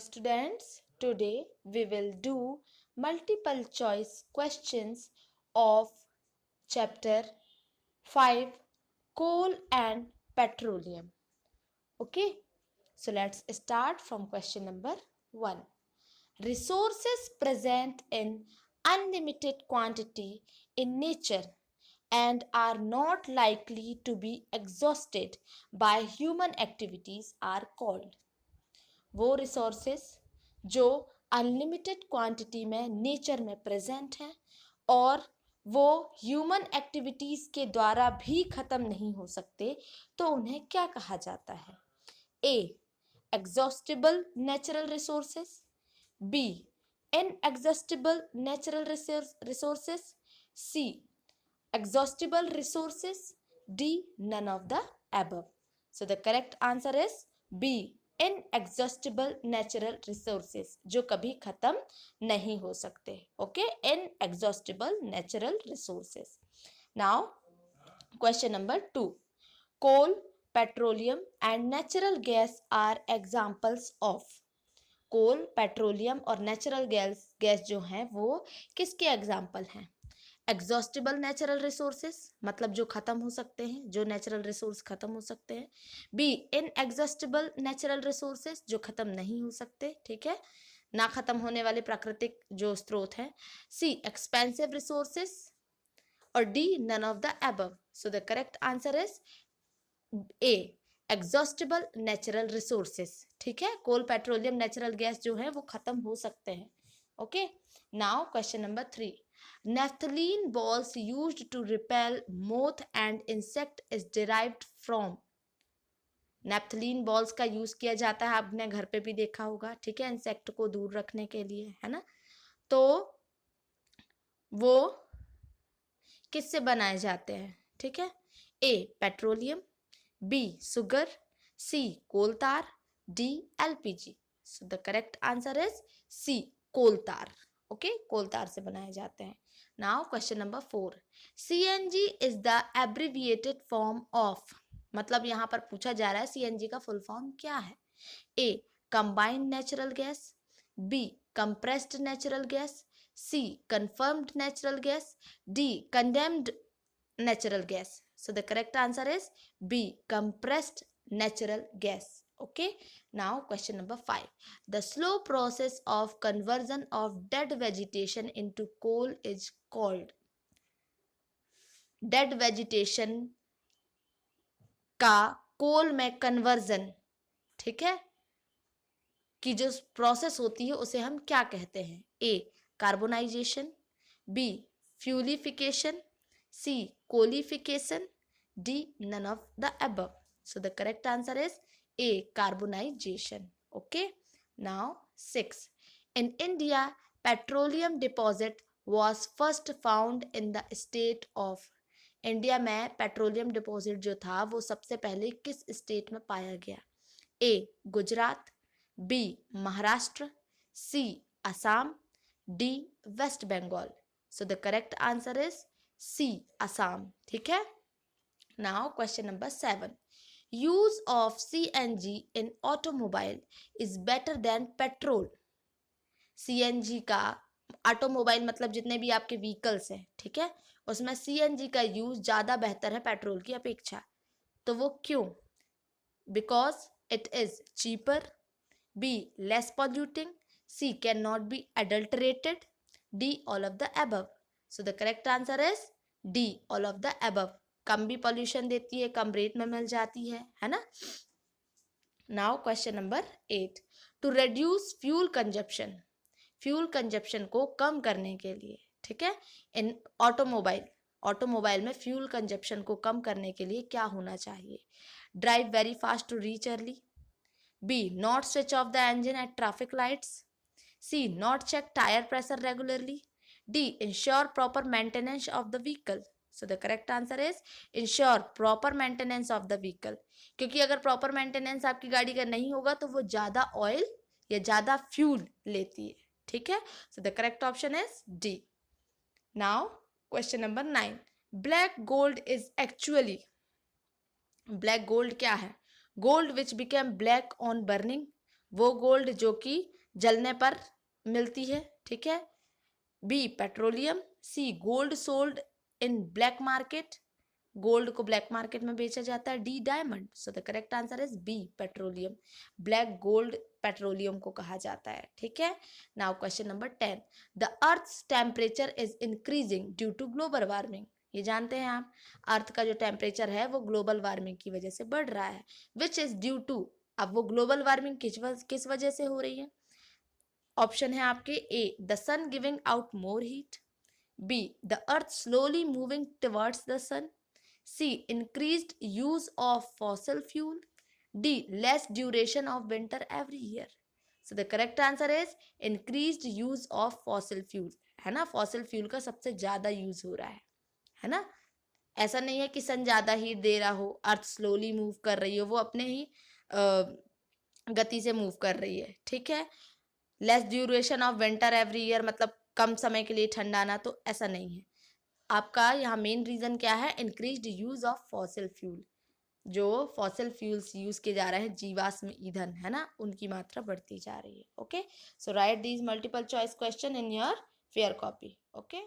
students, today we will do multiple choice questions of chapter 5 Coal and Petroleum. Okay, so let's start from question number 1. Resources present in unlimited quantity in nature and are not likely to be exhausted by human activities are called. वो resources जो unlimited quantity में nature में present हैं और वो human activities के द्वारा भी खत्म नहीं हो सकते, तो उन्हें क्या कहा जाता है? A exhaustible natural resources, B inexhaustible natural resources, C exhaustible resources, D none of the above. So the correct answer is B inexhaustible natural resources, जो कभी खत्म नहीं हो सकते. Okay, inexhaustible natural resources. Now question number 2. Coal, petroleum and natural gas are examples of. Coal, petroleum और natural gas जो हैं वो किसके एग्जाम्पल हैं? एग्जॉस्टिबल नेचुरल रिसोर्सेस मतलब जो खत्म हो सकते हैं, जो नेचुरल रिसोर्स खत्म हो सकते हैं. बी इनएग्जॉस्टिबल नेचुरल रिसोर्सेस जो खत्म नहीं हो सकते, ठीक है, ना खत्म होने वाले प्राकृतिक जो स्रोत हैं. सी एक्सपेंसिव रिसोर्सेस और D none of the above. So the correct answer is A exhaustible natural resources. ठीक है, कोल, पेट्रोलियम, नेचुरल गैस जो है वो खत्म हो सकते हैं. Okay, now question number 3. Naphthalene balls used to repel moth and insect is derived from. Naphthalene balls का यूज किया जाता है, आपने घर पे भी देखा होगा, ठीक है, इंसेक्ट को दूर रखने के लिए, है ना. तो वो किससे बनाए जाते हैं? ठीक है, A petroleum, B sugar, C coal tar, D LPG. So the correct answer is C coal tar. Okay, coal tar से बनाए जाते हैं. Now question number 4. CNG is the abbreviated form of. मतलब यहाँ पर पूछा जा रहा है सीएनजी का फुल फॉर्म क्या है? A combined natural gas, B compressed natural gas, C confirmed natural gas, D condemned natural gas. So the correct answer is B compressed natural gas. Okay, now question number 5. The slow process of conversion of dead vegetation into coal is called. Dead vegetation का कोल में conversion, ठीक है, की जो process होती है उसे हम क्या कहते हैं? A carbonization, B fuelification, C coalification, D none of the above. So the correct answer is A carbonization. Okay, now 6. In India, petroleum deposit was first found in the state of. India में petroleum deposit जो था वो सबसे पहले किस state में पाया गया? A Gujarat, B Maharashtra, C Assam, D West Bengal. So the correct answer is C Assam. ठीक है, now question number 7. Use of CNG in automobile is better than petrol. CNG का ऑटोमोबाइल मतलब जितने भी आपके व्हीकल्स हैं, ठीक है, उसमें CNG का यूज ज़्यादा बेहतर है पेट्रोल की अपेक्षा. तो वो क्यों? Because it is cheaper, B less polluting, C can not be adulterated, D all of the above. So the correct answer is D all of the above. कम भी पॉल्यूशन देती है, कम रेट में मिल जाती है ना. Now question number 8. To reduce fuel consumption. Fuel consumption को कम करने के लिए, ठीक है, इन ऑटोमोबाइल में फ्यूल कंजप्शन को कम करने के लिए क्या होना चाहिए? Drive very fast to reach early, B not switch off the engine at traffic lights, C not check tyre pressure regularly, D ensure proper maintenance of the vehicle. So the correct answer is ensure proper maintenance of the vehicle. क्योंकि अगर proper maintenance आपकी गाड़ी का नहीं होगा तो वो ज़्यादा ऑयल या ज़्यादा फ्यूल लेती है, ठीक है. So the correct option is D. Now question number 9. Black gold is actually. Black gold क्या है? Gold which became black on burning. वो गोल्ड जो कि जलने पर मिलती है, ठीक है। B petroleum. C gold sold in black market, gold को ब्लैक मार्केट में बेचा जाता है। D diamond. So the correct answer is B petroleum. Black gold petroleum को कहा जाता है, ठीक है। Now question number 10, the earth's temperature is increasing due to global warming. ये जानते हैं आप, अर्थ का जो टेम्परेचर है वो ग्लोबल वार्मिंग की वजह से बढ़ रहा है। विच इज ड्यू टू, अब वो ग्लोबल वार्मिंग किस वजह से हो रही है। ऑप्शन है आपके, A the sun giving out more heat, B the earth slowly moving towards the sun, C increased use of fossil fuel, D less duration of winter every year. So the correct answer is increased use of fossil fuel, है ना। Fossil fuel का सबसे ज्यादा use हो रहा है ना। ऐसा नहीं है कि सन ज्यादा हीट दे रहा हो, अर्थ स्लोली मूव कर रही हो, वो अपने ही गति से मूव कर रही है, ठीक है। Less duration of winter every year मतलब कम समय के लिए ठंडा आना, तो ऐसा नहीं है। आपका यहाँ मेन रीजन क्या है, increased use of fossil fuel. जो फॉसिल फ्यूल्स यूज किए जा रहे हैं, जीवाश्म ईंधन, है ना, उनकी मात्रा बढ़ती जा रही है। Okay, so right these multiple choice question in your fair copy. Okay.